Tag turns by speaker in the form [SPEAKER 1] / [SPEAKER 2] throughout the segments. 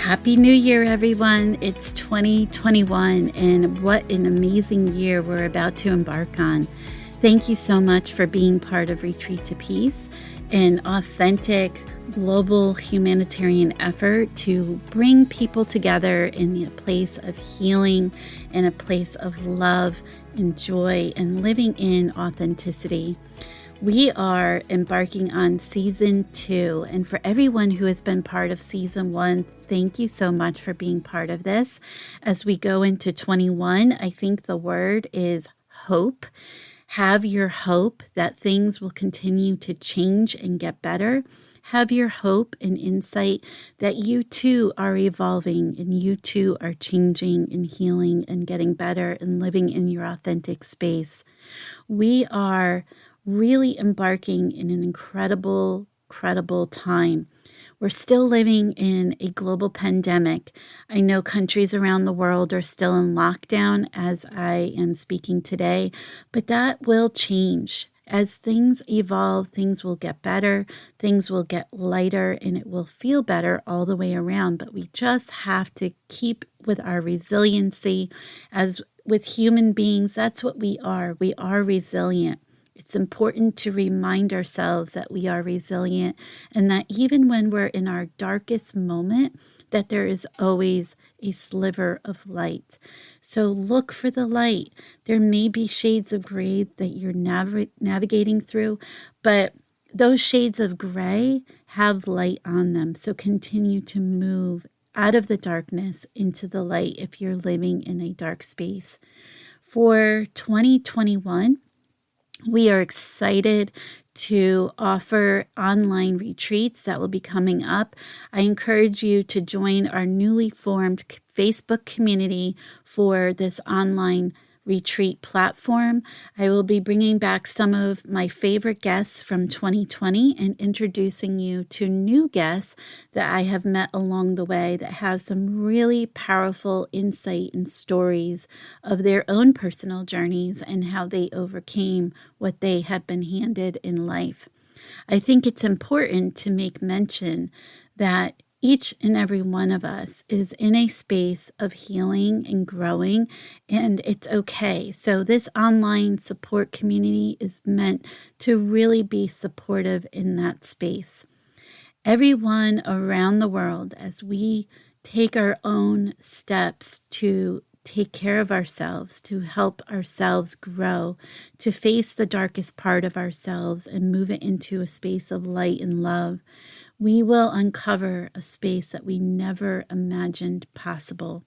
[SPEAKER 1] Happy New Year, everyone. It's 2021, and what an amazing year we're about to embark on. Thank you so much for being part of Retreat to Peace, an authentic global humanitarian effort to bring people together in a place of healing, in a place of love and joy, and living in authenticity. We are embarking on season 2, and for everyone who has been part of season 1, thank you so much for being part of this. As we go into 21, I think the word is hope. Have your hope that things will continue to change and get better. Have your hope and insight that you too are evolving and you too are changing and healing and getting better and living in your authentic space. We are really embarking in an incredible time. We're still living in a global pandemic. I know countries around the world are still in lockdown as I am speaking today, but that will change. As things evolve, things will get better, things will get lighter, and it will feel better all the way around. But we just have to keep with our resiliency. As with human beings, that's what we are. We are resilient. It's important to remind ourselves that we are resilient and that even when we're in our darkest moment, that there is always a sliver of light. So look for the light. There may be shades of gray that you're navigating through, but those shades of gray have light on them. So continue to move out of the darkness into the light if you're living in a dark space. For 2021, we are excited to offer online retreats that will be coming up. I encourage you to join our newly formed Facebook community for this online retreat platform. I will be bringing back some of my favorite guests from 2020 and introducing you to new guests that I have met along the way that have some really powerful insight and stories of their own personal journeys and how they overcame what they have been handed in life. I think it's important to make mention that each and every one of us is in a space of healing and growing, and it's okay. So this online support community is meant to really be supportive in that space. Everyone around the world, as we take our own steps to take care of ourselves, to help ourselves grow, to face the darkest part of ourselves and move it into a space of light and love, we will uncover a space that we never imagined possible.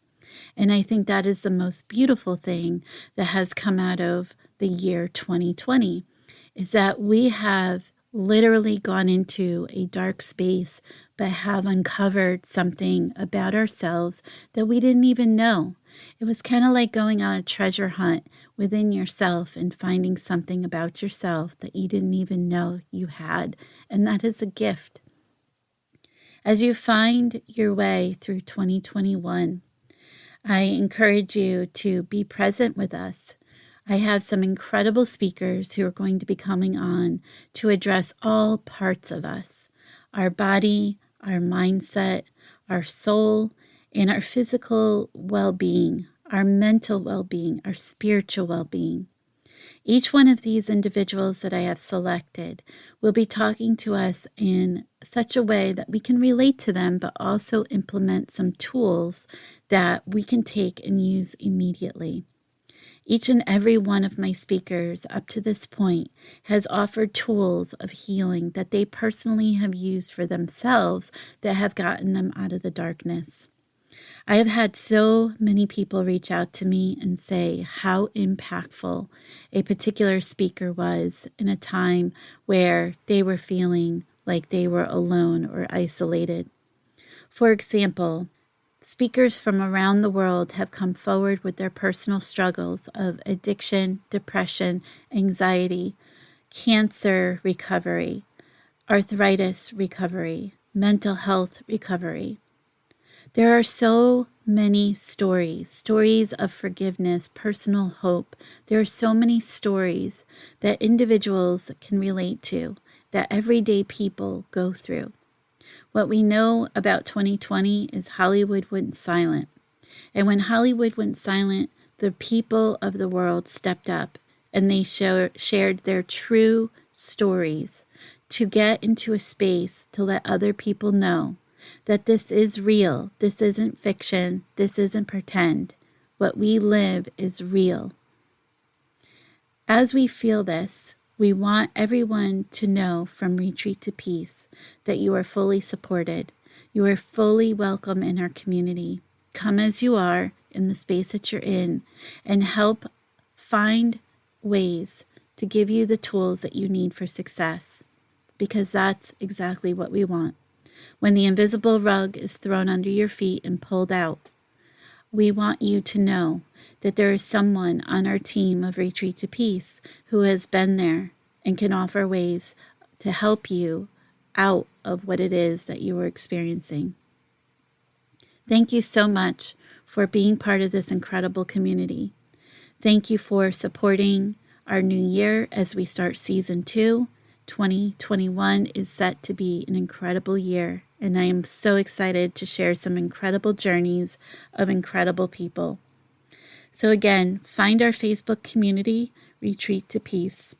[SPEAKER 1] And I think that is the most beautiful thing that has come out of the year 2020, is that we have literally gone into a dark space, but have uncovered something about ourselves that we didn't even know. It was kind of like going on a treasure hunt within yourself and finding something about yourself that you didn't even know you had. And that is a gift. As you find your way through 2021, I encourage you to be present with us. I have some incredible speakers who are going to be coming on to address all parts of us, our body, our mindset, our soul, and our physical well-being, our mental well-being, our spiritual well-being. Each one of these individuals that I have selected will be talking to us in such a way that we can relate to them, but also implement some tools that we can take and use immediately. Each and every one of my speakers up to this point has offered tools of healing that they personally have used for themselves that have gotten them out of the darkness. I have had so many people reach out to me and say how impactful a particular speaker was in a time where they were feeling like they were alone or isolated. For example, speakers from around the world have come forward with their personal struggles of addiction, depression, anxiety, cancer recovery, arthritis recovery, mental health recovery. There are so many stories of forgiveness, personal hope. There are so many stories that individuals can relate to, that everyday people go through. What we know about 2020 is Hollywood went silent. And when Hollywood went silent, the people of the world stepped up and they shared their true stories to get into a space to let other people know that this is real. This isn't fiction. This isn't pretend. What we live is real. As we feel this, we want everyone to know from Retreat to Peace that you are fully supported. You are fully welcome in our community. Come as you are in the space that you're in and help find ways to give you the tools that you need for success, because that's exactly what we want. When the invisible rug is thrown under your feet and pulled out, we want you to know that there is someone on our team of Retreat to Peace who has been there and can offer ways to help you out of what it is that you are experiencing. Thank you so much for being part of this incredible community. Thank you for supporting our new year as we start season 2. 2021 is set to be an incredible year, and I am so excited to share some incredible journeys of incredible people. So again, find our Facebook community, Retreat to Peace.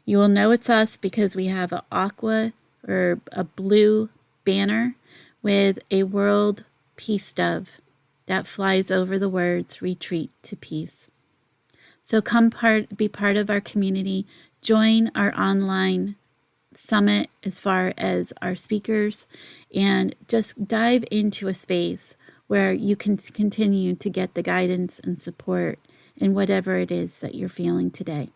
[SPEAKER 1] You will know it's us because we have an aqua or a blue banner with a world peace dove that flies over the words Retreat to Peace. So come be part of our community. Join our online summit as far as our speakers, and just dive into a space where you can continue to get the guidance and support in whatever it is that you're feeling today.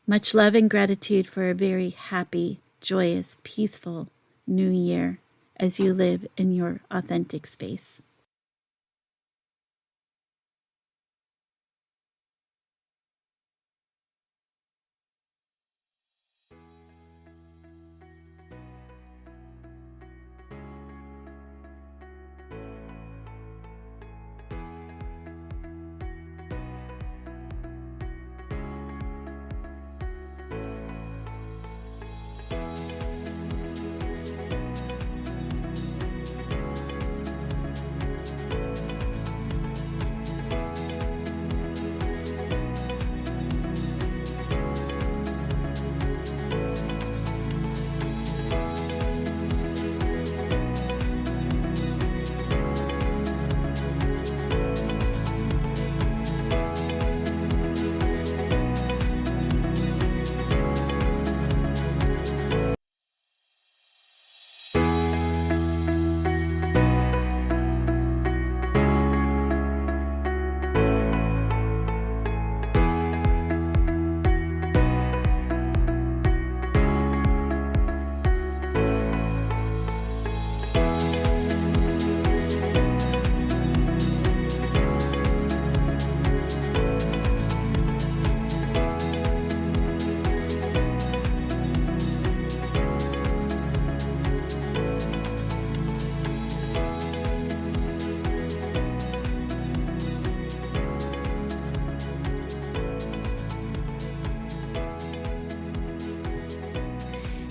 [SPEAKER 1] Much love and gratitude for a very happy, joyous, peaceful new year as you live in your authentic space.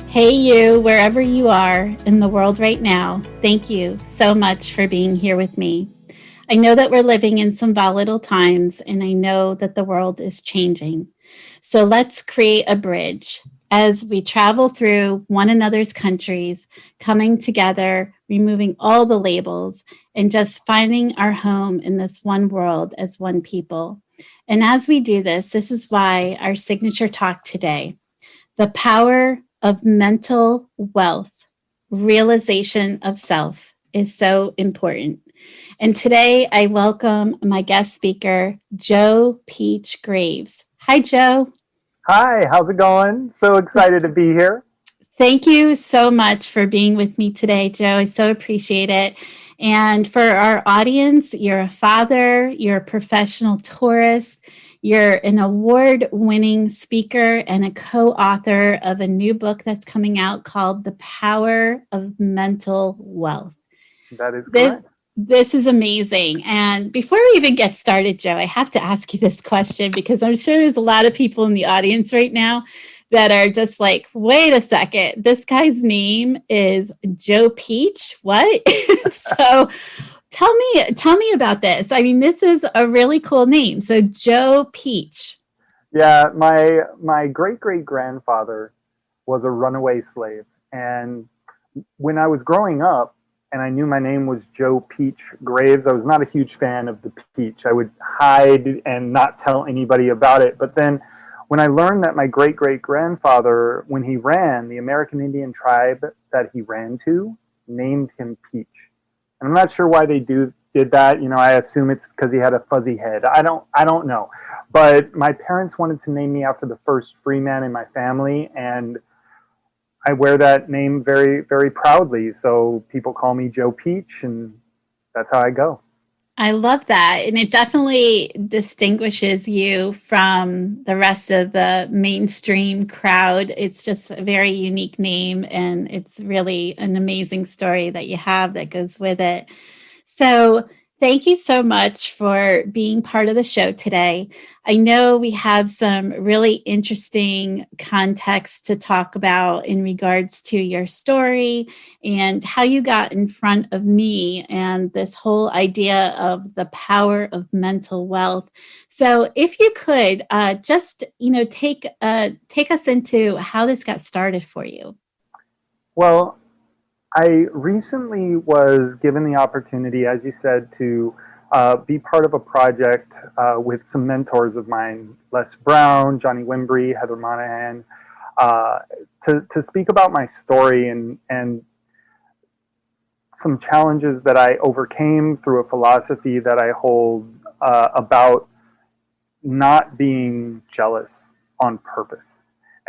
[SPEAKER 1] Hey, you, wherever you are in the world right now, thank you so much for being here with me. I know that we're living in some volatile times, and I know that the world is changing. So let's create a bridge as we travel through one another's countries, coming together, removing all the labels, and just finding our home in this one world as one people. And as we do this, this is why our signature talk today, the power of mental wealth, realization of self, is so important. And today I welcome my guest speaker, Joe Peach Graves. Hi, Joe.
[SPEAKER 2] Hi, how's it going? So excited to be here.
[SPEAKER 1] Thank you so much for being with me today, Joe. I so appreciate it. And for our audience, you're a father, you're a professional tourist, you're an award-winning speaker and a co-author of a new book that's coming out called The Power of Mental Wealth.
[SPEAKER 2] That is correct.
[SPEAKER 1] This is amazing. And before we even get started, Joe, I have to ask you this question because I'm sure there's a lot of people in the audience right now that are just like, wait a second, this guy's name is Joe Peach. What? So tell me about this. I mean, this is a really cool name. So Joe Peach.
[SPEAKER 2] Yeah, my great great grandfather was a runaway slave, and when I was growing up, and I knew my name was Joe Peach Graves, I was not a huge fan of the peach. I would hide and not tell anybody about it. But then when I learned that my great great grandfather, when he ran, the American Indian tribe that he ran to named him Peach. And I'm not sure why they did that. You know, I assume it's because he had a fuzzy head. I don't know. But my parents wanted to name me after the first free man in my family, and I wear that name very, very proudly. So people call me Joe Peach, and that's how I go.
[SPEAKER 1] I love that. And it definitely distinguishes you from the rest of the mainstream crowd. It's just a very unique name, and it's really an amazing story that you have that goes with it. So, thank you so much for being part of the show today. I know we have some really interesting context to talk about in regards to your story and how you got in front of me and this whole idea of the power of mental wealth. So, if you could just, take us into how this got started for you.
[SPEAKER 2] Well, I recently was given the opportunity, as you said, to be part of a project with some mentors of mine, Les Brown, Johnny Wimbry, Heather Monahan, to speak about my story and some challenges that I overcame through a philosophy that I hold about not being jealous on purpose.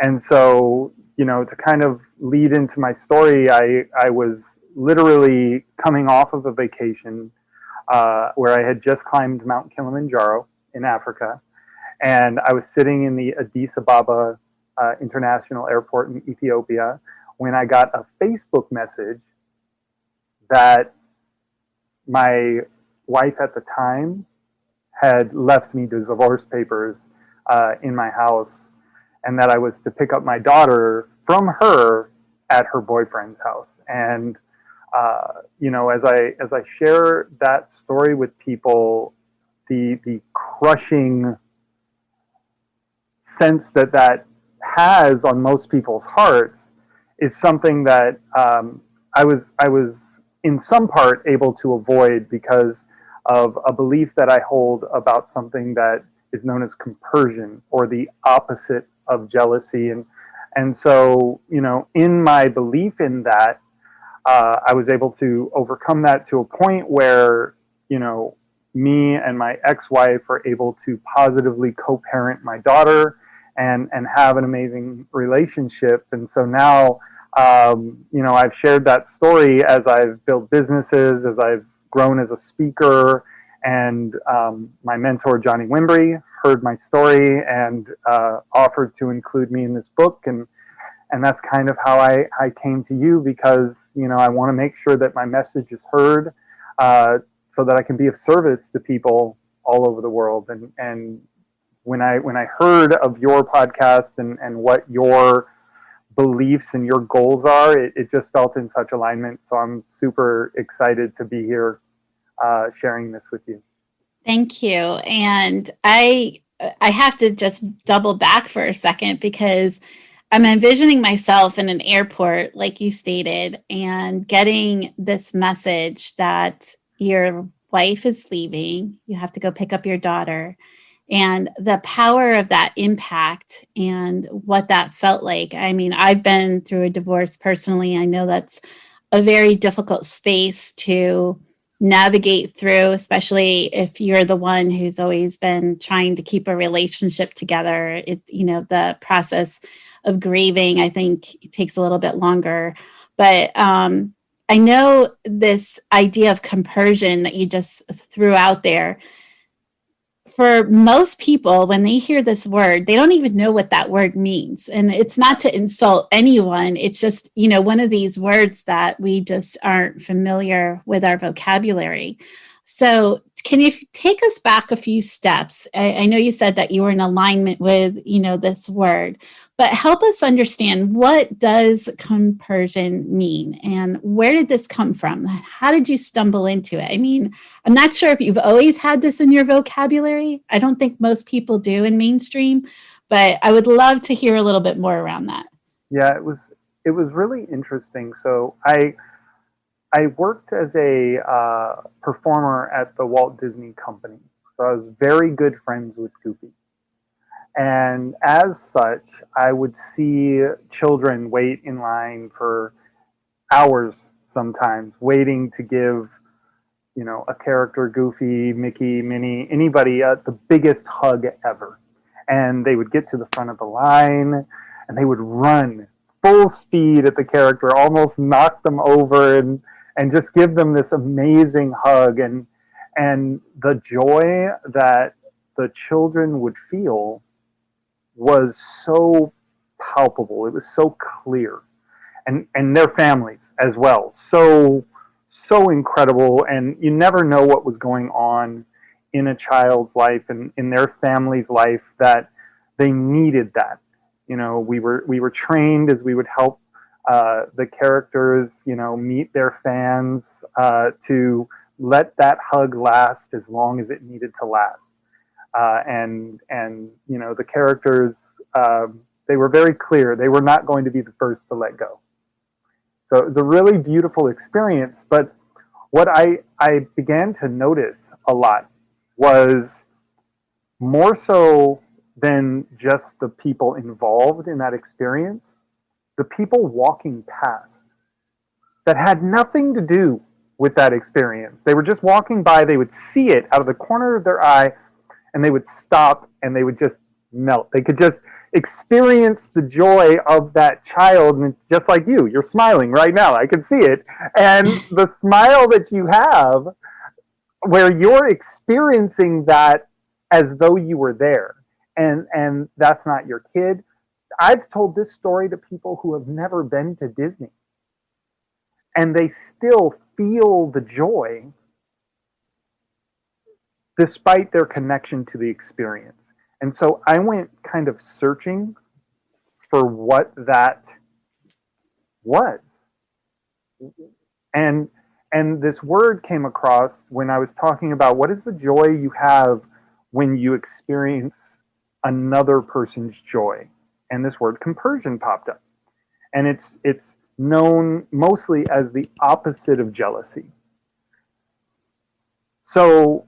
[SPEAKER 2] And so, you know, to kind of lead into my story, I was literally coming off of a vacation where I had just climbed Mount Kilimanjaro in Africa. And I was sitting in the Addis Ababa International Airport in Ethiopia when I got a Facebook message that my wife at the time had left me the divorce papers in my house, and that I was to pick up my daughter from her at her boyfriend's house. And you know, as I share that story with people, the crushing sense that has on most people's hearts is something that I was in some part able to avoid because of a belief that I hold about something that is known as compersion, or the opposite of jealousy. And so, you know, in my belief in that, I was able to overcome that to a point where, you know, me and my ex-wife are able to positively co-parent my daughter and have an amazing relationship. And so now, you know, I've shared that story as I've built businesses, as I've grown as a speaker, and my mentor, Johnny Wimbry, heard my story and offered to include me in this book. And that's kind of how I came to you, because, you know, I want to make sure that my message is heard so that I can be of service to people all over the world. And when I heard of your podcast and what your beliefs and your goals are, it just felt in such alignment. So I'm super excited to be here sharing this with you.
[SPEAKER 1] Thank you. And I have to just double back for a second, because I'm envisioning myself in an airport, like you stated, and getting this message that your wife is leaving. You have to go pick up your daughter, and the power of that impact and what that felt like. I mean, I've been through a divorce personally. I know that's a very difficult space to navigate through, especially if you're the one who's always been trying to keep a relationship together. The process of grieving, I think, it takes a little bit longer. But I know this idea of compersion that you just threw out there. For most people, when they hear this word, they don't even know what that word means. And it's not to insult anyone. It's just, one of these words that we just aren't familiar with our vocabulary. So can you take us back a few steps? I know you said that you were in alignment with, this word, but help us understand, what does compersion mean, and where did this come from? How did you stumble into it? I mean, I'm not sure if you've always had this in your vocabulary. I don't think most people do in mainstream, but I would love to hear a little bit more around that.
[SPEAKER 2] Yeah, it was really interesting. So I worked as a performer at the Walt Disney Company. So I was very good friends with Goofy. And as such, I would see children wait in line for hours sometimes, waiting to give, a character, Goofy, Mickey, Minnie, anybody, the biggest hug ever. And they would get to the front of the line and they would run full speed at the character, almost knock them over, and just give them this amazing hug. And the joy that the children would feel was so palpable. It was so clear. And their families as well. So incredible. And you never know what was going on in a child's life and in their family's life, that they needed that. We were trained as we would help the characters, meet their fans, to let that hug last as long as it needed to last. And the characters, they were very clear. They were not going to be the first to let go. So it was a really beautiful experience. But what I began to notice a lot was, more so than just the people involved in that experience, the people walking past that had nothing to do with that experience. They were just walking by, they would see it out of the corner of their eye, and they would stop and they would just melt. They could just experience the joy of that child. And just like you're smiling right now. I can see it. And the smile that you have, where you're experiencing that as though you were there. And that's not your kid. I've told this story to people who have never been to Disney, and they still feel the joy despite their connection to the experience. And so I went kind of searching for what that was. And this word came across when I was talking about, what is the joy you have when you experience another person's joy? And this word compersion popped up. And it's known mostly as the opposite of jealousy. So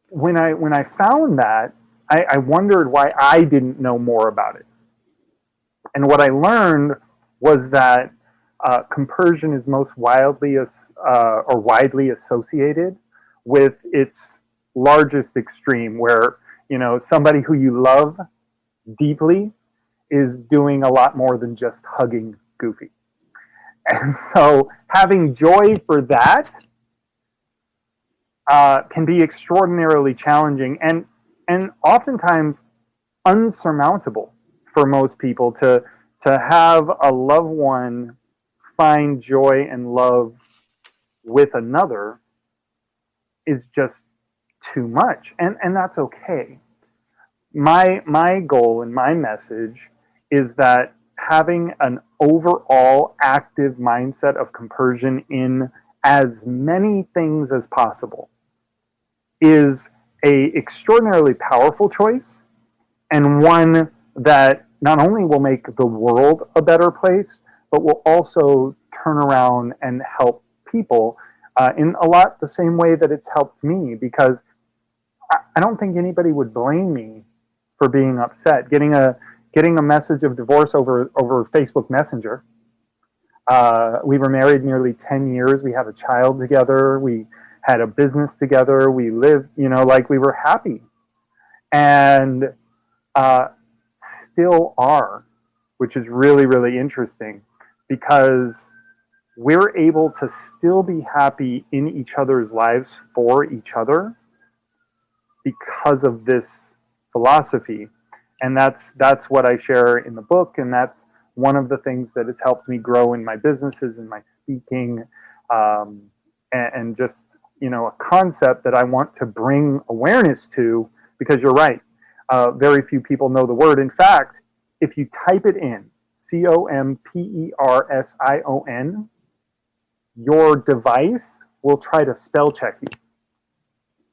[SPEAKER 2] when I found that, I wondered why I didn't know more about it. And what I learned was that compersion is most widely associated with its largest extreme, where somebody who you love deeply is doing a lot more than just hugging Goofy. And so having joy for that can be extraordinarily challenging and oftentimes unsurmountable for most people, to have a loved one find joy and love with another is just too much. And that's okay. My goal and my message is that having an overall active mindset of compersion in as many things as possible is a extraordinarily powerful choice, and one that not only will make the world a better place, but will also turn around and help people in a lot the same way that it's helped me, because I don't think anybody would blame me for being upset. Getting a message of divorce over Facebook Messenger. We were married nearly 10 years. We have a child together. We had a business together. We lived, like we were happy. And still are, which is really, really interesting, because we're able to still be happy in each other's lives for each other because of this philosophy. And that's what I share in the book, and that's one of the things that has helped me grow in my businesses and my speaking, and just a concept that I want to bring awareness to, because you're right. Very few people know the word. In fact, if you type it in, Compersion, your device will try to spell check you.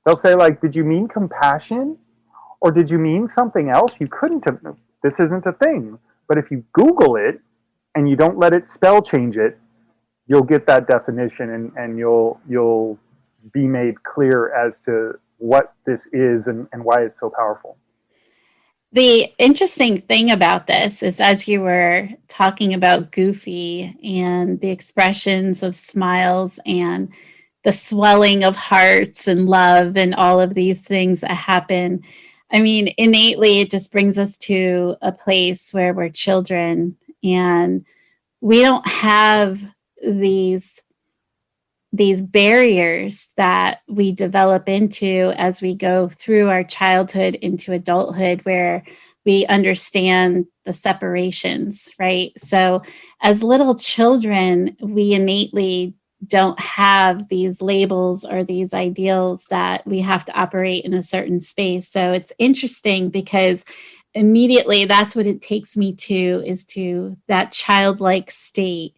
[SPEAKER 2] They'll say, like, did you mean compassion? Or did you mean something else? You couldn't have. This isn't a thing. But if you Google it and you don't let it spell change it, you'll get that definition, and you'll be made clear as to what this is and why it's so powerful.
[SPEAKER 1] The interesting thing about this is, as you were talking about Goofy and the expressions of smiles and the swelling of hearts and love and all of these things that happen, I mean, innately, it just brings us to a place where we're children and we don't have these barriers that we develop into as we go through our childhood into adulthood, where we understand the separations, right? So as little children, we innately don't have these labels or these ideals that we have to operate in a certain space. So it's interesting because immediately that's what it takes me to, is to that childlike state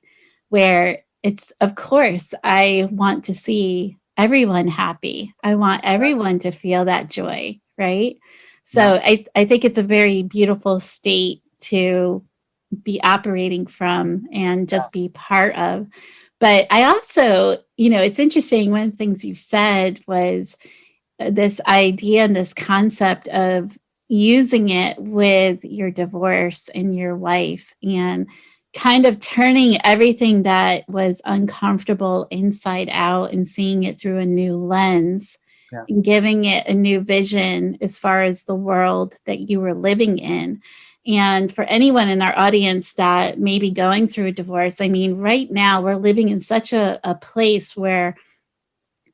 [SPEAKER 1] where it's, of course, I want to see everyone happy. I want everyone to feel that joy, right? So I think it's a very beautiful state to be operating from and just be part of. But I also, it's interesting, one of the things you said was this idea and this concept of using it with your divorce and your wife, and kind of turning everything that was uncomfortable inside out and seeing it through a new lens, and giving it a new vision as far as the world that you were living in. And for anyone in our audience that may be going through a divorce, I mean, right now we're living in such a place where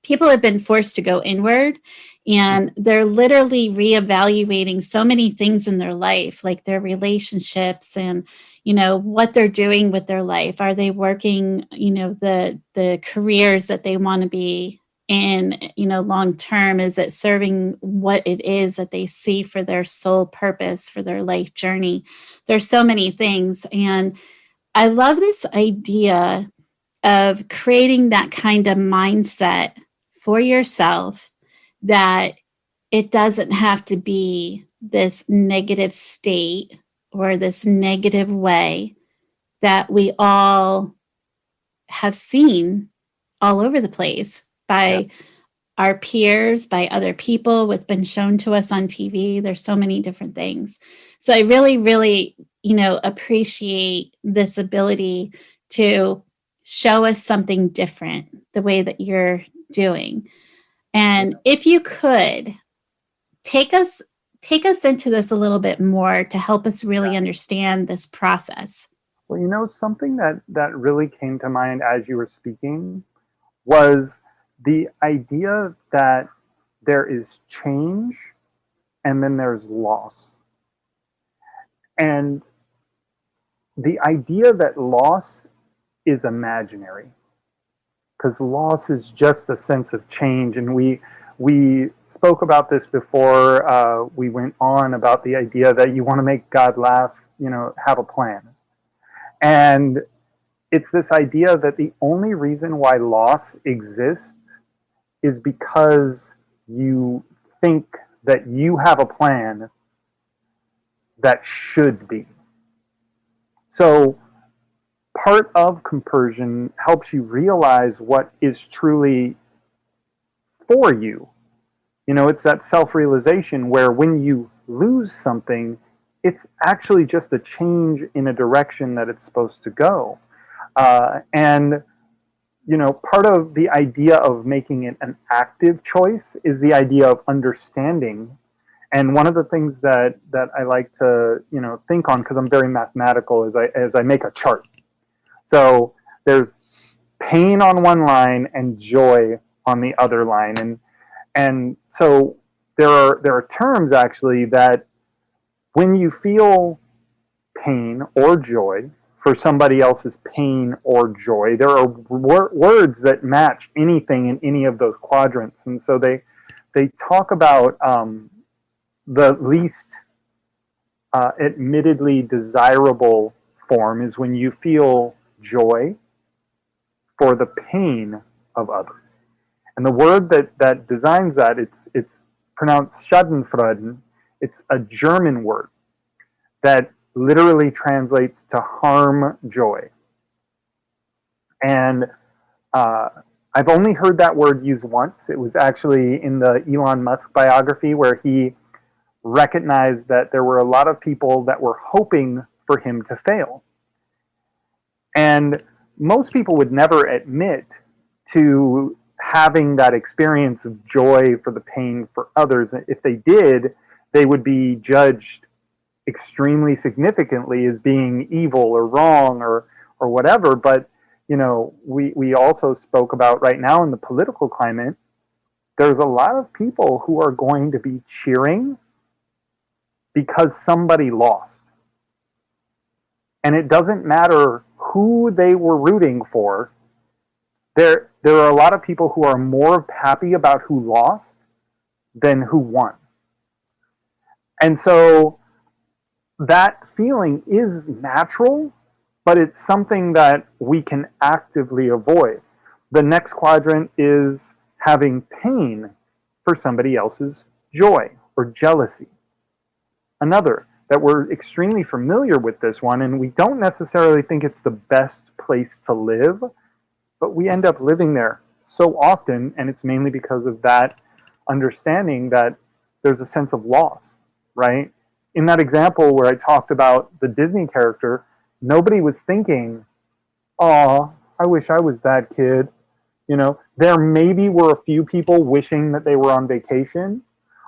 [SPEAKER 1] people have been forced to go inward, and they're literally reevaluating so many things in their life, like their relationships and, what they're doing with their life. Are they working, the careers that they want to be in, long term? Is it serving what it is that they see for their soul purpose, for their life journey? There's so many things. And I love this idea of creating that kind of mindset for yourself, that it doesn't have to be this negative state or this negative way that we all have seen all over the place by our peers, by other people, what's been shown to us on TV. There's so many different things. So I really, really, appreciate this ability to show us something different the way that you're doing. And if you could take us into this a little bit more to help us really understand this process.
[SPEAKER 2] Well, something that really came to mind as you were speaking was the idea that there is change and then there's loss. And the idea that loss is imaginary, because loss is just a sense of change. And we spoke about this before we went on, about the idea that you want to make God laugh, have a plan. And it's this idea that the only reason why loss exists is because you think that you have a plan that should be. So part of compersion helps you realize what is truly for you. It's that self-realization where when you lose something, it's actually just a change in a direction that it's supposed to go. And part of the idea of making it an active choice is the idea of understanding. And one of the things that I like to, think on, because I'm very mathematical, is I make a chart. So there's pain on one line and joy on the other line. And so there are terms actually that when you feel pain or joy, for somebody else's pain or joy. There are words that match anything in any of those quadrants. And so they talk about the least admittedly desirable form is when you feel joy for the pain of others. And the word that designs that, it's pronounced Schadenfreude. It's a German word that literally translates to harm joy. And I've only heard that word used once. It was actually in the Elon Musk biography, where he recognized that there were a lot of people that were hoping for him to fail. And most people would never admit to having that experience of joy for the pain for others. If they did, they would be judged extremely significantly as being evil or wrong or whatever. But we also spoke about right now in the political climate, there's a lot of people who are going to be cheering because somebody lost. And it doesn't matter who they were rooting for. There are a lot of people who are more happy about who lost than who won. And so that feeling is natural, but it's something that we can actively avoid. The next quadrant is having pain for somebody else's joy or jealousy. Another, that we're extremely familiar with this one, and we don't necessarily think it's the best place to live, but we end up living there so often, and it's mainly because of that understanding that there's a sense of loss, right? In that example where I talked about the Disney character, nobody was thinking, "Oh, I wish I was that kid." There maybe were a few people wishing that they were on vacation,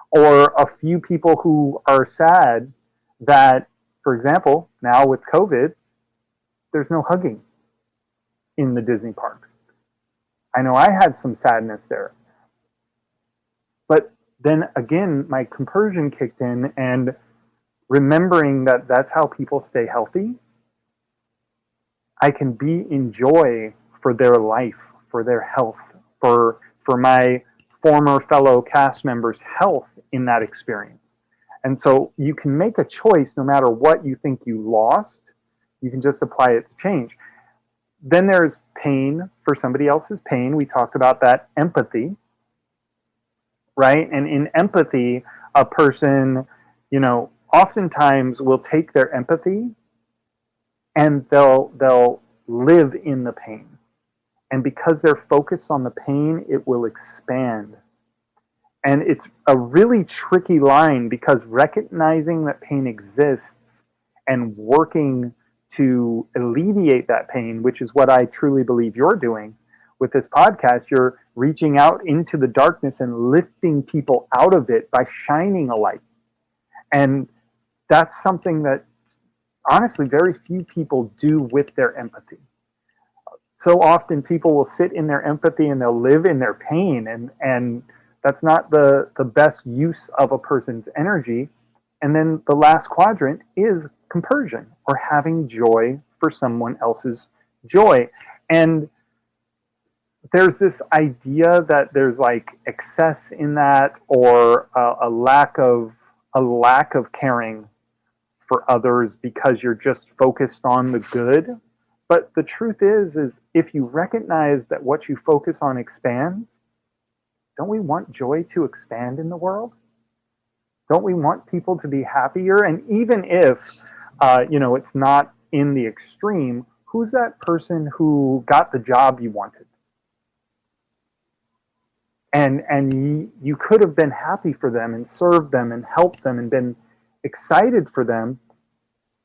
[SPEAKER 2] or a few people who are sad that, for example, now with COVID, there's no hugging in the Disney parks. I know I had some sadness there. But then again, my compersion kicked in, and remembering that that's how people stay healthy, I can be in joy for their life, for their health, for my former fellow cast members' health in that experience. And so you can make a choice no matter what you think you lost. You can just apply it to change. Then there's pain for somebody else's pain. We talked about that empathy, right? And in empathy, a person, oftentimes will take their empathy and they'll live in the pain. And because they're focused on the pain, it will expand. And it's a really tricky line, because recognizing that pain exists and working to alleviate that pain, which is what I truly believe you're doing with this podcast, you're reaching out into the darkness and lifting people out of it by shining a light. And that's something that honestly very few people do with their empathy. So often people will sit in their empathy and they'll live in their pain, and that's not the best use of a person's energy. And then the last quadrant is compersion, or having joy for someone else's joy. And there's this idea that there's like excess in that, or a lack of caring for others because you're just focused on the good. But the truth is if you recognize that what you focus on expands, don't we want joy to expand in the world? Don't we want people to be happier? And even if, it's not in the extreme, who's that person who got the job you wanted? And you could have been happy for them and served them and helped them and been excited for them.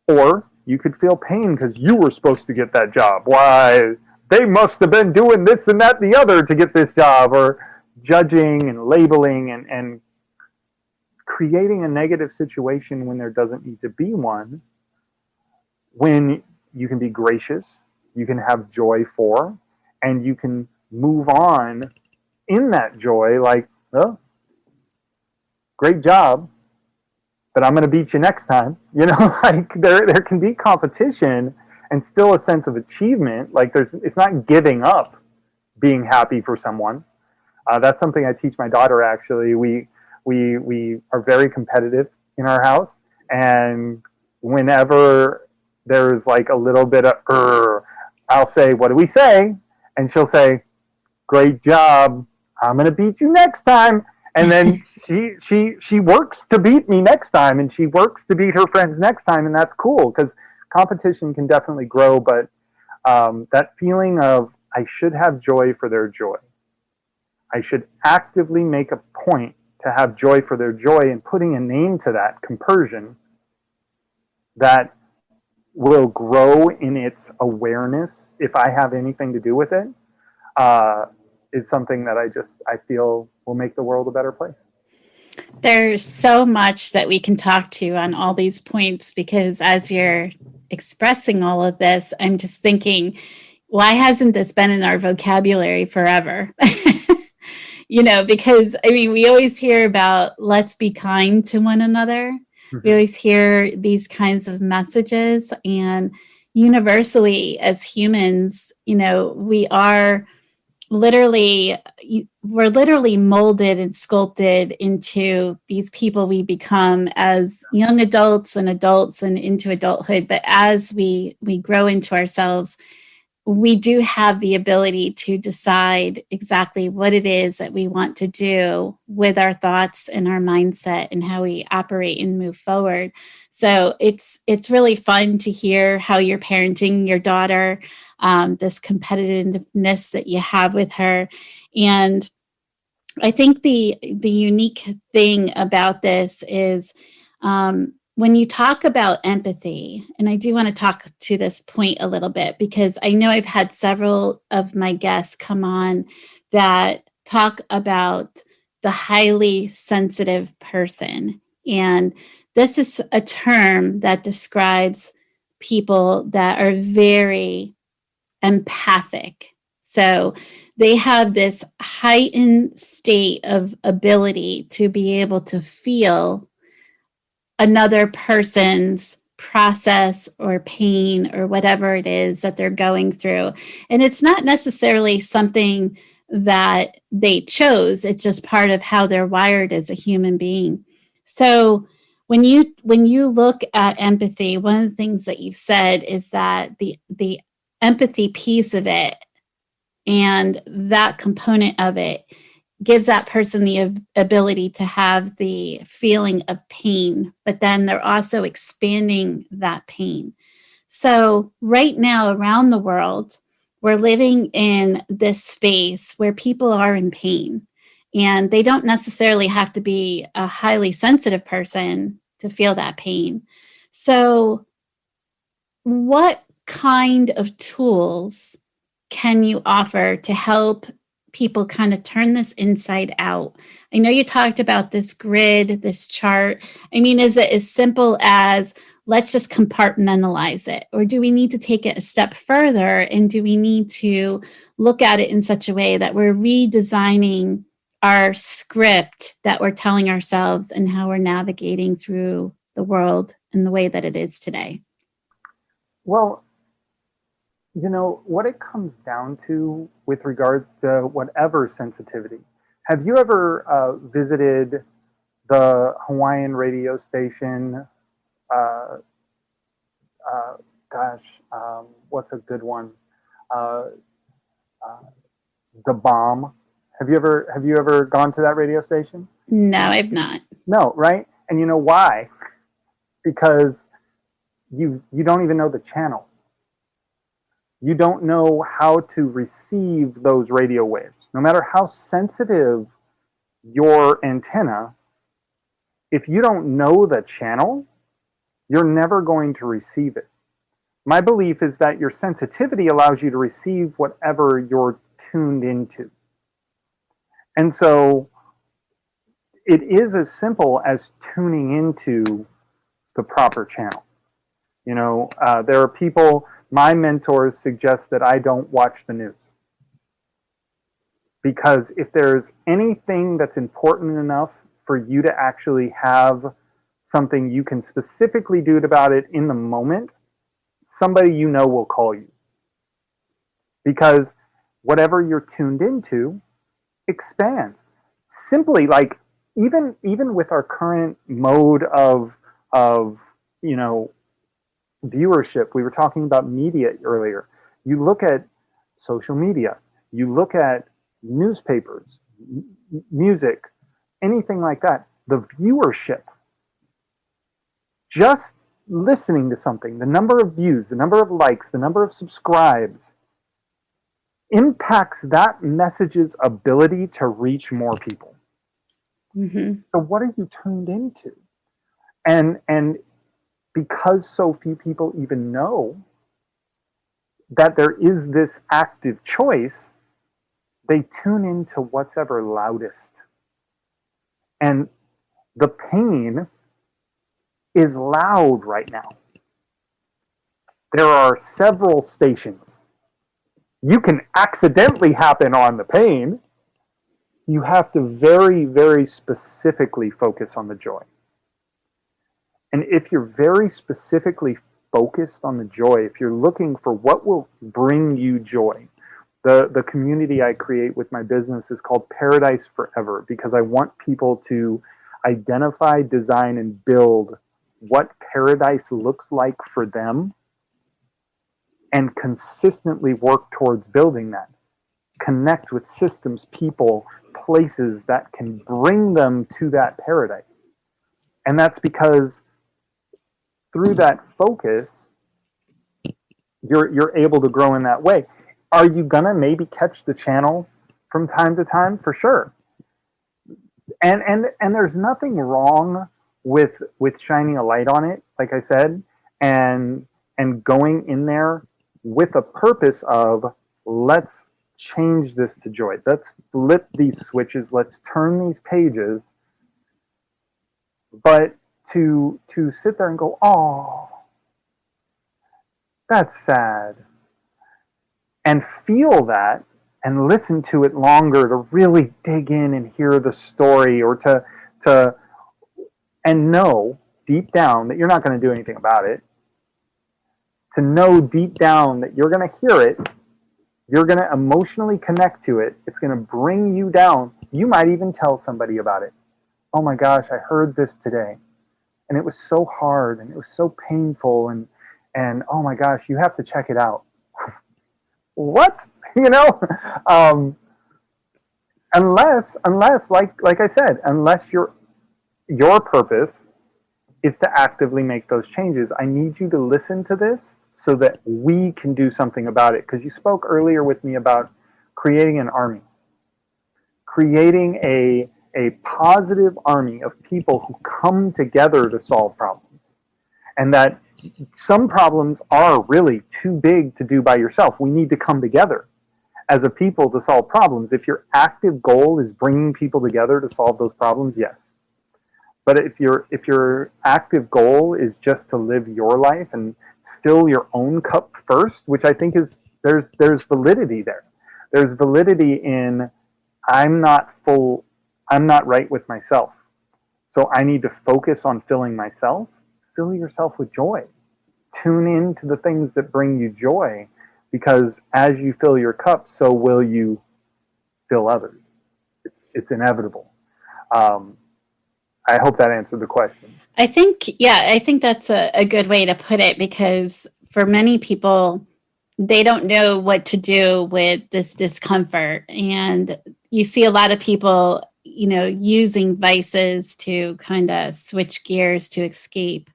[SPEAKER 2] Or you could feel pain because you were supposed to get that job. Why, they must have been doing this and that and the other to get this job, or judging and labeling and creating a negative situation when there doesn't need to be one, when you can be gracious, you can have joy for, and you can move on in that joy, like, oh, great job, but I'm going to beat you next time. Like there can be competition, and still a sense of achievement. Like it's not giving up being happy for someone. That's something I teach my daughter. Actually, we are very competitive in our house, and whenever there's like a little bit of I'll say, "What do we say?" And she'll say, "Great job. I'm gonna beat you next time." And then she works to beat me next time, and she works to beat her friends next time, and that's cool because competition can definitely grow. But that feeling of I should have joy for their joy. I should actively make a point to have joy for their joy, and putting a name to that compersion that will grow in its awareness if I have anything to do with it, is something that I feel will make the world a better place.
[SPEAKER 1] There's so much that we can talk to on all these points, because as you're expressing all of this, I'm just thinking, why hasn't this been in our vocabulary forever? Because we always hear about let's be kind to one another. Mm-hmm. We always hear these kinds of messages, and universally as humans, we're literally molded and sculpted into these people we become as young adults and into adulthood. But as we grow into ourselves, we do have the ability to decide exactly what it is that we want to do with our thoughts and our mindset and how we operate and move forward. So it's really fun to hear how you're parenting your daughter, this competitiveness that you have with her. And I think the unique thing about this is when you talk about empathy, and I do want to talk to this point a little bit, because I know I've had several of my guests come on that talk about the highly sensitive person. And this is a term that describes people that are very empathic. So they have this heightened state of ability to be able to feel another person's process or pain or whatever it is that they're going through. And it's not necessarily something that they chose. It's just part of how they're wired as a human being. So when you look at empathy, one of the things that you've said is that the empathy piece of it and that component of it gives that person the ability to have the feeling of pain, but then they're also expanding that pain. So right now around the world, we're living in this space where people are in pain, and they don't necessarily have to be a highly sensitive person to feel that pain. So what kind of tools can you offer to help people kind of turn this inside out? I know you talked about this grid, this chart. Is it as simple as let's just compartmentalize it? Or do we need to take it a step further? And do we need to look at it in such a way that we're redesigning our script that we're telling ourselves and how we're navigating through the world in the way that it is today?
[SPEAKER 2] Well, what it comes down to with regards to whatever sensitivity. Have you ever visited the Hawaiian radio station? What's a good one? The Bomb. Have you ever gone to that radio station?
[SPEAKER 1] No, I've not.
[SPEAKER 2] No, right? And you know why? Because you don't even know the channel. You don't know how to receive those radio waves. No matter how sensitive your antenna, if you don't know the channel, you're never going to receive it. My belief is that your sensitivity allows you to receive whatever you're tuned into. And so it is as simple as tuning into the proper channel. There are people, my mentors suggest that I don't watch the news. Because if there's anything that's important enough for you to actually have something you can specifically do about it in the moment, somebody you know will call you, because whatever you're tuned into expands. Simply, like, even with our current mode of you know viewership, we were talking about media earlier. You look at social media, you look at newspapers, music, anything like that, the viewership, just listening to something, the number of views, the number of likes, the number of subscribes, impacts that message's ability to reach more people.
[SPEAKER 1] Mm-hmm.
[SPEAKER 2] So what are you tuned into? And because so few people even know that there is this active choice, they tune into what's ever loudest. And the pain is loud right now. There are several stations. You can accidentally happen on the pain. You have to very, very specifically focus on the joy. And if you're very specifically focused on the joy, if you're looking for what will bring you joy, the community I create with my business is called Paradise Forever, because I want people to identify, design, and build what paradise looks like for them and consistently work towards building that. Connect with systems, people, places that can bring them to that paradise. And that's because through that focus, you're able to grow in that way. Are you gonna maybe catch the channel from time to time? For sure. And there's nothing wrong with shining a light on it, like I said, and going in there with a purpose of, let's change this to joy. Let's flip these switches. Let's turn these pages. But to sit there and go, oh, that's sad, and feel that and listen to it longer to really dig in and hear the story, or to and know deep down that you're not going to do anything about it. To know deep down that you're going to hear it, you're going to emotionally connect to it. It's going to bring you down. You might even tell somebody about it. Oh my gosh, I heard this today, and it was so hard, and it was so painful, and oh my gosh, you have to check it out. What? Unless like I said, unless your purpose is to actively make those changes, I need you to listen to this so that we can do something about it. Because you spoke earlier with me about creating an army, creating a positive army of people who come together to solve problems, and that some problems are really too big to do by yourself. We need to come together as a people to solve problems. If your active goal is bringing people together to solve those problems, yes. But if your active goal is just to live your life and fill your own cup first, which I think is, there's validity there. There's validity in, I'm not right with myself, so I need to focus on filling myself. Fill yourself with joy. Tune in to the things that bring you joy, because as you fill your cup, so will you fill others. It's inevitable. I hope that answered the question.
[SPEAKER 1] I think that's a good way to put it, because for many people, they don't know what to do with this discomfort. And you see a lot of people, using vices to kind of switch gears to escape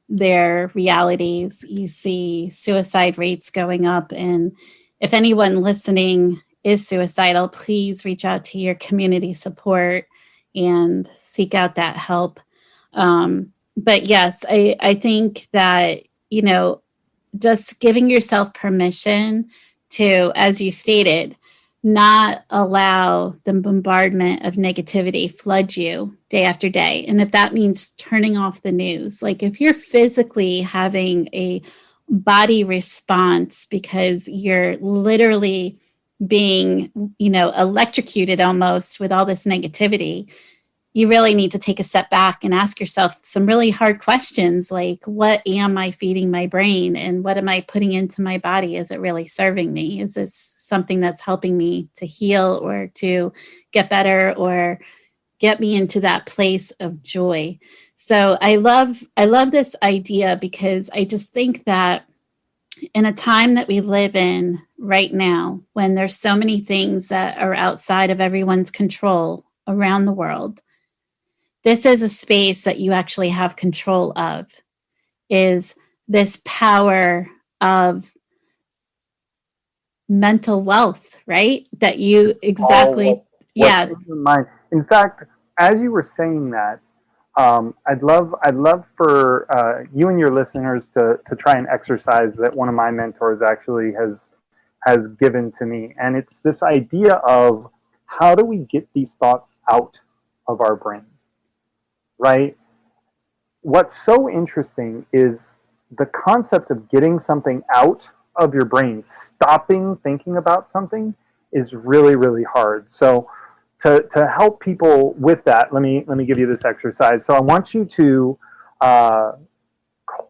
[SPEAKER 1] their realities. You see suicide rates going up. And if anyone listening is suicidal, please reach out to your community support and seek out that help. But yes, I think that, just giving yourself permission to, as you stated, not allow the bombardment of negativity flood you day after day. And if that means turning off the news, like if you're physically having a body response because you're literally being, electrocuted almost with all this negativity, you really need to take a step back and ask yourself some really hard questions, like, what am I feeding my brain, and what am I putting into my body? Is it really serving me? Is this something that's helping me to heal or to get better or get me into that place of joy? So I love this idea, because I just think that in a time that we live in right now, when there's so many things that are outside of everyone's control around the world, this is a space that you actually have control of, is this power of mental wealth, right? That you exactly, yeah.
[SPEAKER 2] In fact, as you were saying that, I'd love for you and your listeners to try an exercise that one of my mentors actually has given to me, and it's this idea of how do we get these thoughts out of our brain, right? What's so interesting is the concept of getting something out of your brain, stopping thinking about something, is really, really hard. So to help people with that, let me give you this exercise. So I want you to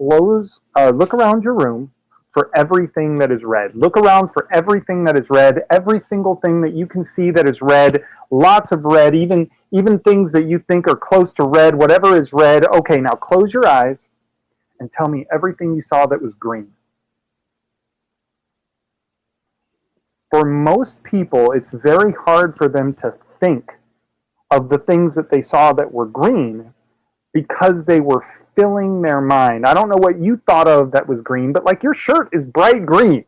[SPEAKER 2] look around your room for everything that is red. Look around for everything that is red, every single thing that you can see that is red, lots of red, even things that you think are close to red, whatever is red. Okay, now close your eyes and tell me everything you saw that was green. For most people, it's very hard for them to think of the things that they saw that were green, because they were filling their mind. I don't know what you thought of that was green, but like your shirt is bright green.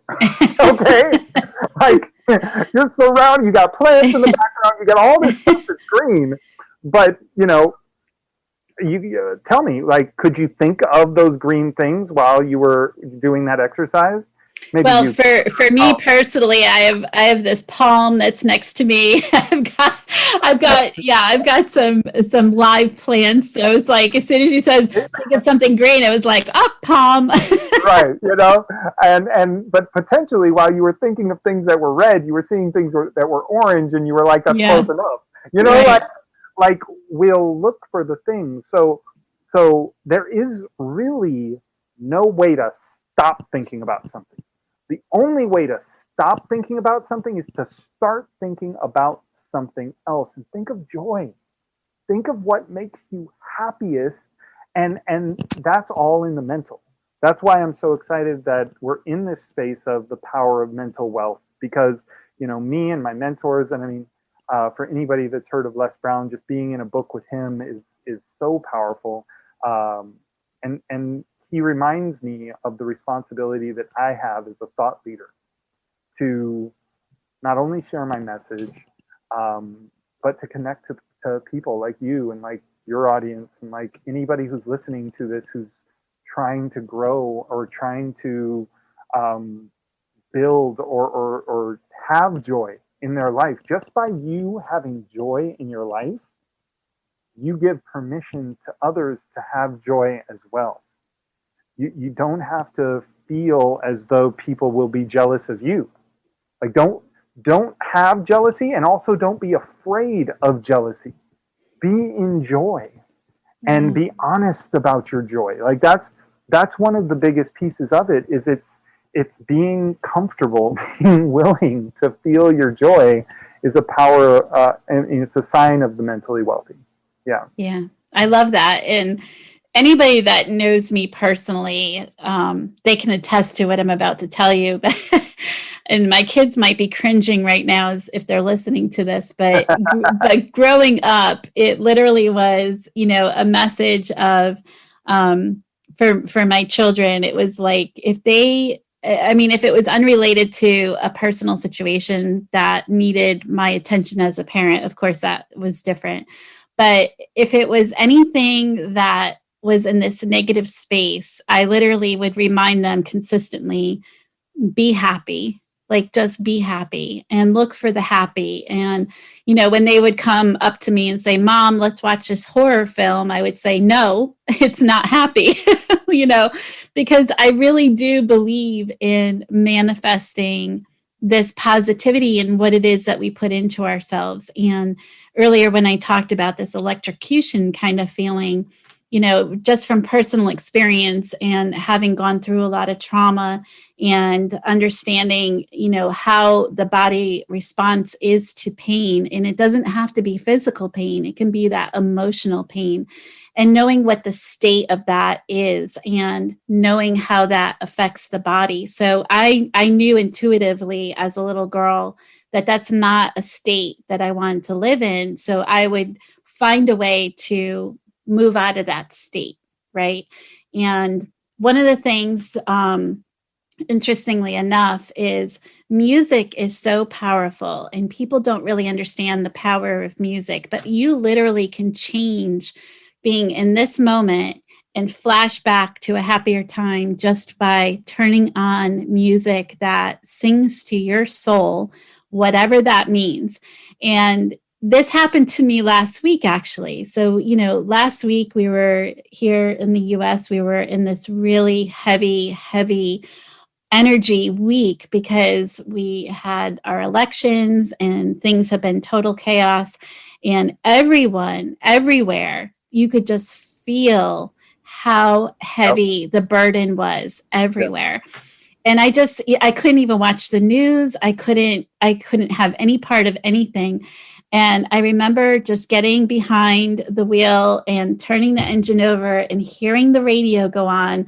[SPEAKER 2] Okay? Like you're surrounded, you got plants in the background, you got all this stuff that's green. But, you tell me, like, could you think of those green things while you were doing that exercise?
[SPEAKER 1] Maybe well, for me personally, I have this palm that's next to me. I've got some live plants. So it's like, as soon as you said think of something green, it was like, palm.
[SPEAKER 2] Right, but potentially while you were thinking of things that were red, you were seeing things that were orange, and you were like, that's close enough. Right. Like we'll look for the things. So there is really no way to stop thinking about something. The only way to stop thinking about something is to start thinking about something else, and think of joy. Think of what makes you happiest, and that's all in the mental. That's why I'm so excited that we're in this space of the power of mental wealth, because me and my mentors, and I mean, for anybody that's heard of Les Brown, just being in a book with him is so powerful, and he reminds me of the responsibility that I have as a thought leader to not only share my message, but to connect to people like you and like your audience, and like anybody who's listening to this, who's trying to grow or trying to build or have joy in their life. Just by you having joy in your life, you give permission to others to have joy as well. You don't have to feel as though people will be jealous of you. Like don't have jealousy, and also don't be afraid of jealousy. Be in joy and be honest about your joy. Like that's one of the biggest pieces of it, is it's being comfortable, being willing to feel your joy is a power, and it's a sign of the mentally wealthy. Yeah.
[SPEAKER 1] Yeah. I love that. And anybody that knows me personally, they can attest to what I'm about to tell you. And my kids might be cringing right now if they're listening to this, but growing up, it literally was, a message of, for my children, it was like, if it was unrelated to a personal situation that needed my attention as a parent, of course that was different. But if it was anything that was in this negative space, I literally would remind them consistently, be happy, like just be happy and look for the happy. And, when they would come up to me and say, Mom, let's watch this horror film, I would say, no, it's not happy, because I really do believe in manifesting this positivity and what it is that we put into ourselves. And earlier when I talked about this electrocution kind of feeling, just from personal experience and having gone through a lot of trauma and understanding, how the body response is to pain. And it doesn't have to be physical pain. It can be that emotional pain, and knowing what the state of that is and knowing how that affects the body. So I knew intuitively as a little girl that that's not a state that I wanted to live in. So I would find a way to move out of that state, right? And one of the things, interestingly enough, is music is so powerful, and people don't really understand the power of music, but you literally can change being in this moment and flash back to a happier time just by turning on music that sings to your soul, whatever that means. And this happened to me last week, actually. So, last week we were here in the US, we were in this really heavy energy week because we had our elections and things have been total chaos. And everyone, everywhere, you could just feel how heavy the burden was everywhere. Yep. And I couldn't even watch the news. I couldn't have any part of anything. And I remember just getting behind the wheel and turning the engine over and hearing the radio go on.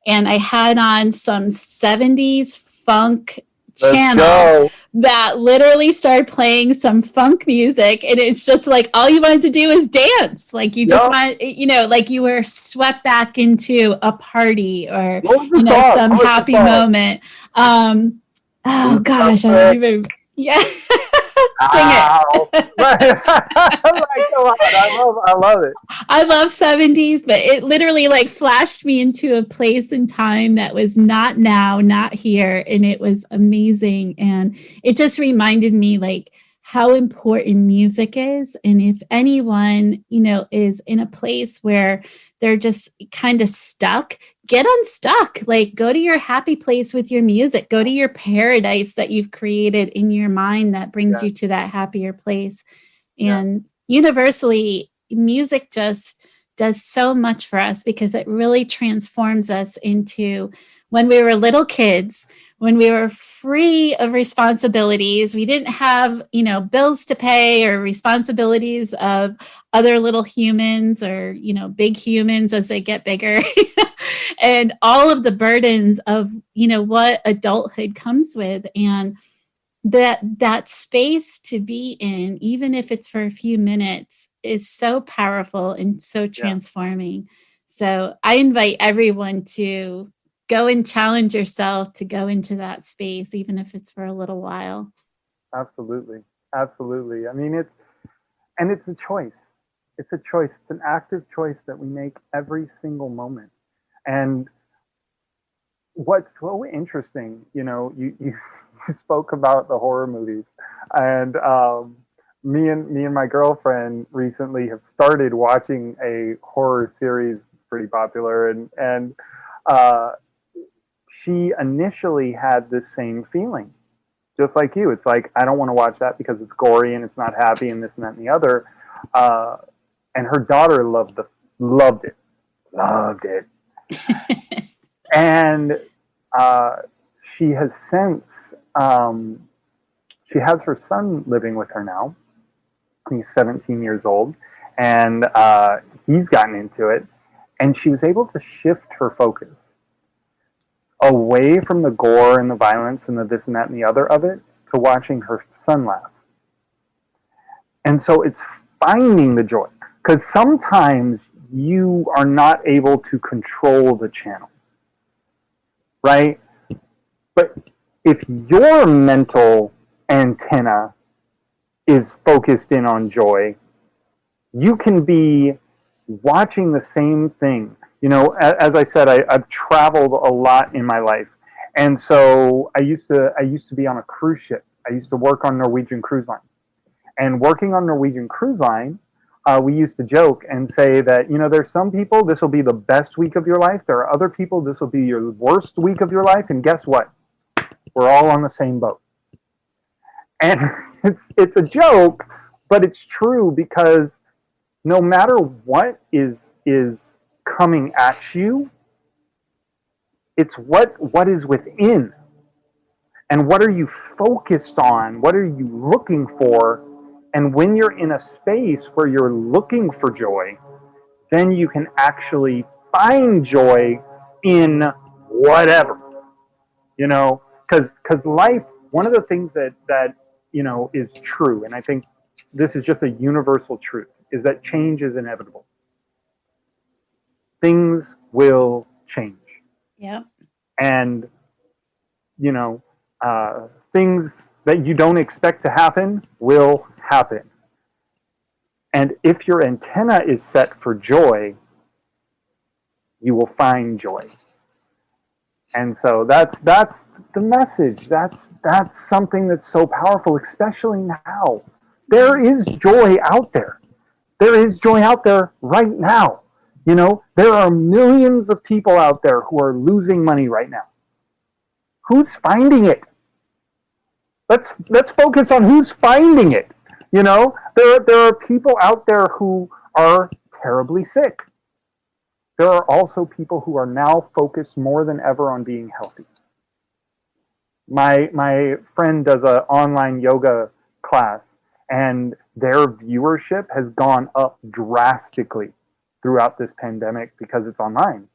[SPEAKER 1] And I had on some 70s funk channel that literally started playing some funk music. And it's just like, all you wanted to do is dance. Like you just want, like you were swept back into a party or, some happy moment. Oh gosh, I don't even, yeah. Sing it. I love it. I love 70s, but it literally like flashed me into a place and time that was not now, not here. And it was amazing. And it just reminded me like how important music is. And if anyone, is in a place where they're just kind of stuck, get unstuck. Like go to your happy place with your music, go to your paradise that you've created in your mind that brings you to that happier place. And universally, music just does so much for us because it really transforms us into when we were little kids, when we were free of responsibilities. We didn't have, bills to pay or responsibilities of other little humans or, big humans as they get bigger. And all of the burdens of, what adulthood comes with. And that space to be in, even if it's for a few minutes, is so powerful and so transforming. So I invite everyone to go and challenge yourself to go into that space, even if it's for a little while.
[SPEAKER 2] Absolutely. I mean, it's a choice. It's a choice. It's an active choice that we make every single moment. And what's so interesting, you spoke about the horror movies, and me and my girlfriend recently have started watching a horror series, pretty popular, and she initially had this same feeling, just like you. It's like, I don't want to watch that because it's gory and it's not happy and this and that and the other. And her daughter loved it. And she has since, she has her son living with her now. He's 17 years old, and he's gotten into it. And she was able to shift her focus away from the gore and the violence and the this and that and the other of it to watching her son laugh. And so it's finding the joy, because sometimes you are not able to control the channel, right? But if your mental antenna is focused in on joy, you can be watching the same thing. As I said, I've traveled a lot in my life. And so I used to be on a cruise ship. I used to work on Norwegian Cruise Line. And working on Norwegian Cruise Line, we used to joke and say that, there's some people, this will be the best week of your life. There are other people, this will be your worst week of your life. And guess what? We're all on the same boat. And it's a joke, but it's true, because no matter what is coming at you, it's what is within, and what are you focused on, what are you looking for. And when you're in a space where you're looking for joy, then you can actually find joy in whatever, because life, one of the things that is true, and I think this is just a universal truth, is that change is inevitable. Things will change.
[SPEAKER 1] Yeah.
[SPEAKER 2] And things that you don't expect to happen will happen. And if your antenna is set for joy, you will find joy. And so that's the message. That's something that's so powerful, especially now. There is joy out there. There is joy out there right now. There are millions of people out there who are losing money right now. Who's finding it? Let's focus on who's finding it. There are people out there who are terribly sick. There are also people who are now focused more than ever on being healthy. My friend does an online yoga class, and their viewership has gone up drastically throughout this pandemic because it's online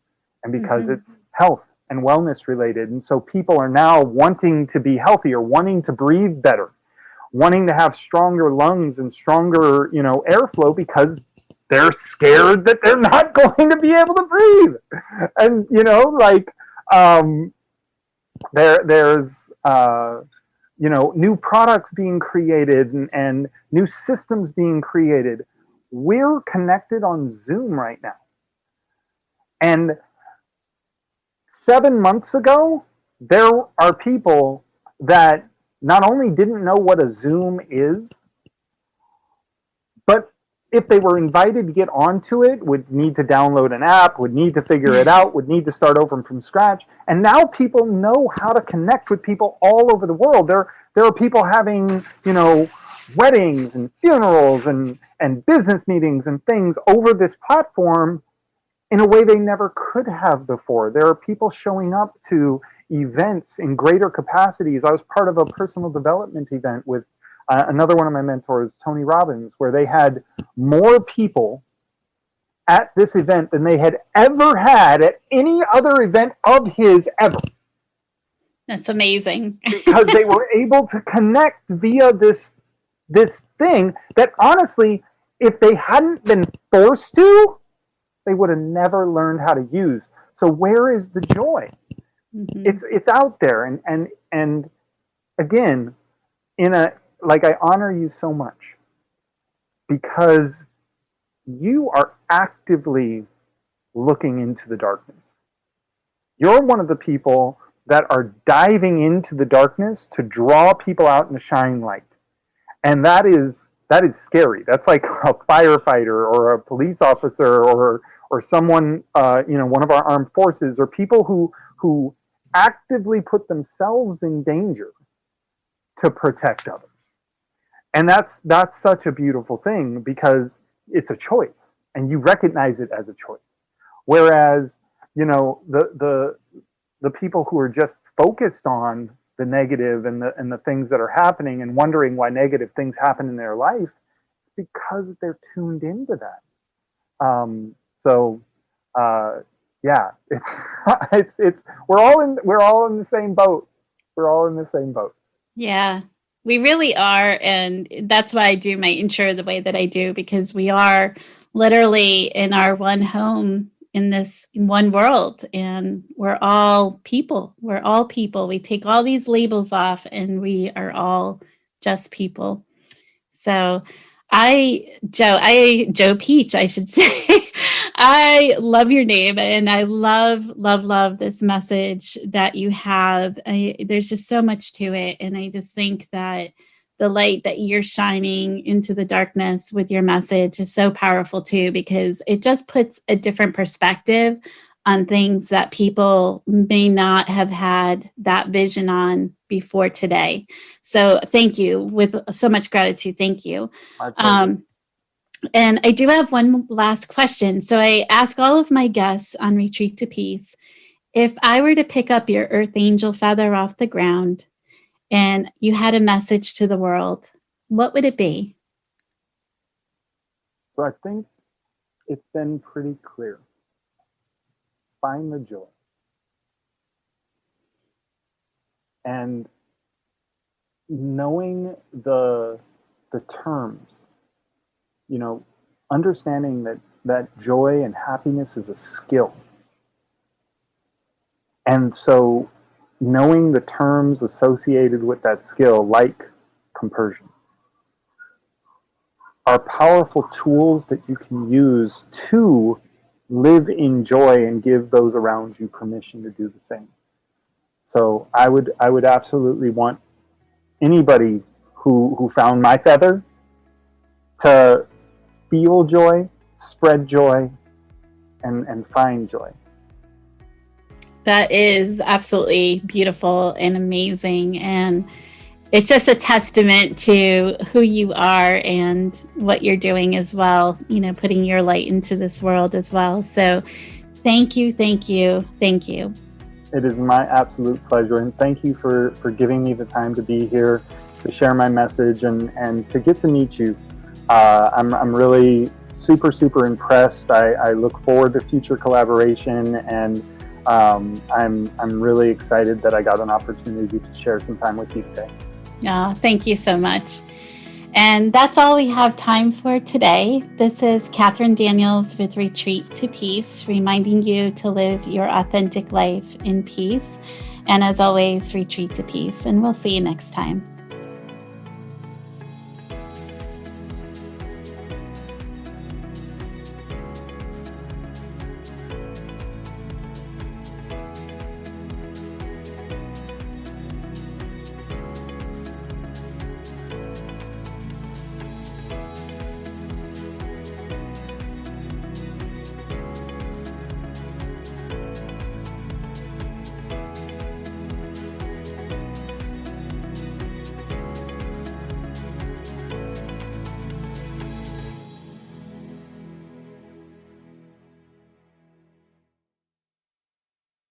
[SPEAKER 2] and because it's health and wellness related. And so people are now wanting to be healthier, wanting to breathe better, wanting to have stronger lungs and stronger, airflow, because they're scared that they're not going to be able to breathe. And, there's new products being created and new systems being created. We're connected on Zoom right now. And 7 months ago, there are people that not only didn't know what a Zoom is, but if they were invited to get onto it, would need to download an app, would need to figure it out, would need to start over from scratch. And now people know how to connect with people all over the world. There are people having, weddings and funerals and business meetings and things over this platform in a way they never could have before. There are people showing up to events in greater capacities. I was part of a personal development event with another one of my mentors, Tony Robbins, where they had more people at this event than they had ever had at any other event of his ever.
[SPEAKER 1] That's amazing.
[SPEAKER 2] Because they were able to connect via this thing that, honestly, if they hadn't been forced to, they would have never learned how to use. So where is the joy? It's out there. And again, I honor you so much because you are actively looking into the darkness. You're one of the people that are diving into the darkness to draw people out and shine light. And that is scary. That's like a firefighter or a police officer or someone, one of our armed forces, or people who actively put themselves in danger to protect others. And that's such a beautiful thing because it's a choice and you recognize it as a choice. Whereas, the people who are just focused on the negative and the things that are happening and wondering why negative things happen in their life, because they're tuned into that. It's we're all in the same boat. We're all in the same boat.
[SPEAKER 1] Yeah, we really are. And that's why I do my intro the way that I do, because we are literally in our one home in this one world, and we're all people. We're all people. We take all these labels off and we are all just people. So Joe Peach, I should say, I love your name and I love this message that you have. There's just so much to it. And I just think that the light that you're shining into the darkness with your message is so powerful too, because it just puts a different perspective on things that people may not have had that vision on before today. So thank you with so much gratitude. Thank you. And I do have one last question. So I ask all of my guests on Retreat to Peace, if I were to pick up your earth angel feather off the ground and you had a message to the world, what would it be?
[SPEAKER 2] So I think it's been pretty clear. Find the joy. And knowing the terms, understanding that joy and happiness is a skill. And so knowing the terms associated with that skill, like compersion, are powerful tools that you can use to live in joy and give those around you permission to do the same. So I would absolutely want anybody who found my feather to feel joy, spread joy, and find joy.
[SPEAKER 1] That is absolutely beautiful and amazing. And it's just a testament to who you are and what you're doing as well, putting your light into this world as well. So thank you, thank you, thank you.
[SPEAKER 2] It is my absolute pleasure. And thank you for giving me the time to be here, to share my message and to get to meet you. I'm really super, super impressed. I look forward to future collaboration, and I'm really excited that I got an opportunity to share some time with you today.
[SPEAKER 1] Thank you so much. And that's all we have time for today. This is Catherine Daniels with Retreat to Peace, reminding you to live your authentic life in peace. And as always, retreat to peace. And we'll see you next time.